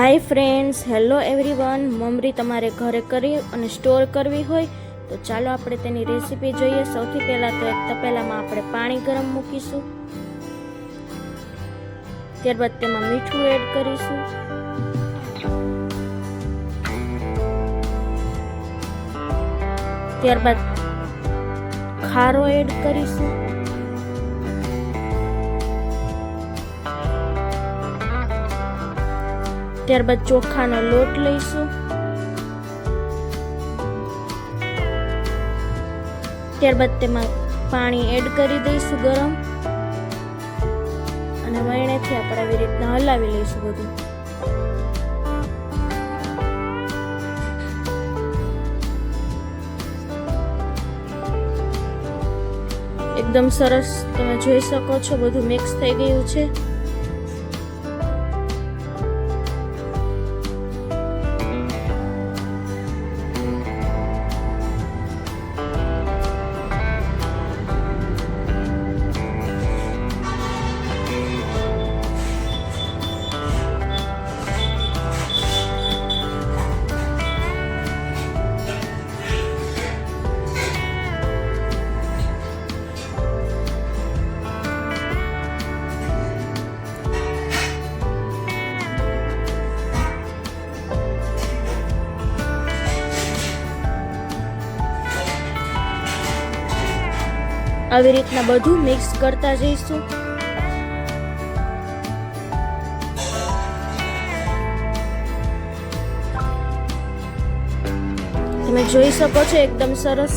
હાય friends, hello everyone. મમરી તમારે ઘરે કરી અને સ્ટોર કરવી હોય તો ચાલો આપણે તેની રેસીપી જોઈએ. સૌથી પહેલાં તો એક તપેલામાં આપણે પાણી ગરમ મૂકીશું. ત્યારબાદ તેમાં મીઠું એડ કરીશું. ત્યારબાદ ખારો એડ કરીશું. ત્યારબાદ ચોખાનો લોટ લઈશું. ત્યારબાદ તેમાં પાણી એડ કરી દઈશું ગરમ, અને વણેથી આપણે આવી રીતના હલાવી લઈશું બધું. એકદમ સરસ તમે જોઈ શકો છો, બધું મિક્સ થઈ ગયું છે. આવી રીતના બધું મિક્સ કરતા જઈશું. તમે જોઈ શકો છો એકદમ સરસ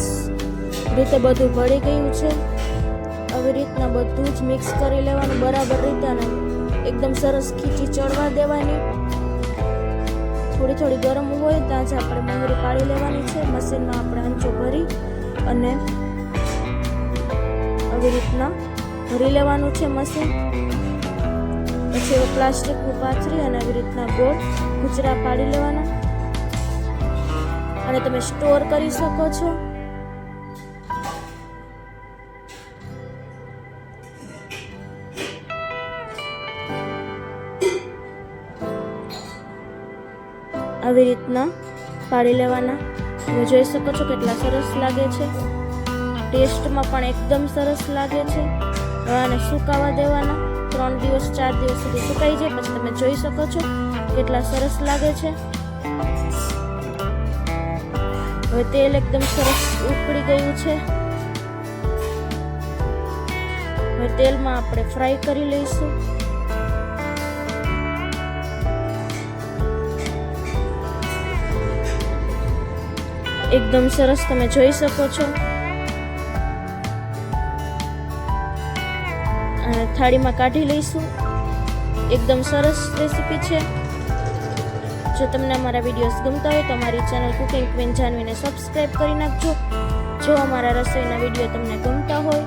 રીતે બધું ભળી ગયું છે. આવી રીતના બધું જ મિક્સ કરી લેવાનું બરાબર રીતે, અને એકદમ સરસ ખીચી ચડવા દેવાની. થોડી થોડી ગરમ હોય ત્યાં જ આપણે મમરી પાડી લેવાની છે. મશીનમાં આપણે હંચો ભરી અને આવી રીતના ભરી લેવાનું છે મશીન. પછી પ્લાસ્ટિકનું પાથરી અને આવી રીતના ગોળ ગુચરા પાડી લેવાના, અને તમે સ્ટોર કરી શકો છો. આવી રીતના પાડી લેવાના. તમે જોઈ શકો છો કેટલા સરસ લાગે છે. ટેસ્ટમાં પણ એકદમ સરસ લાગે છે. હવે આને સુકાવા દેવાના. 3 દિવસ 4 દિવસ સુધી સુકાઈ જાય પછી તમે જોઈ શકો છો કેટલા સરસ લાગે છે. હવે તેલ એકદમ સરસ ઉકળી ગયું છે. હવે તેલમાં આપણે ફ્રાય કરી લઈશું. એકદમ સરસ તમે જોઈ શકો છો. થાળીમાં કાઢી લઈશું. એકદમ સરસ રેસીપી છે. જો તમને અમારા વિડીયોઝ ગમતા હોય તો અમારી ચેનલ કુકિંગ ક્વીન જાનવીને સબસ્ક્રાઈબ કરી નાખજો. જો અમારા રસોઈના વિડીયો તમને ગમતા હોય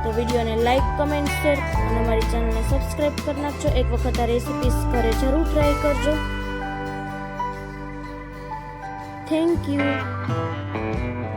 તો વિડીયોને લાઈક, કમેન્ટ, શેર અને અમારી ચેનલને સબસ્ક્રાઈબ કરી નાખજો. એક વખત આ રેસીપીસ ઘરે જરૂર ટ્રાય કરજો. Thank you.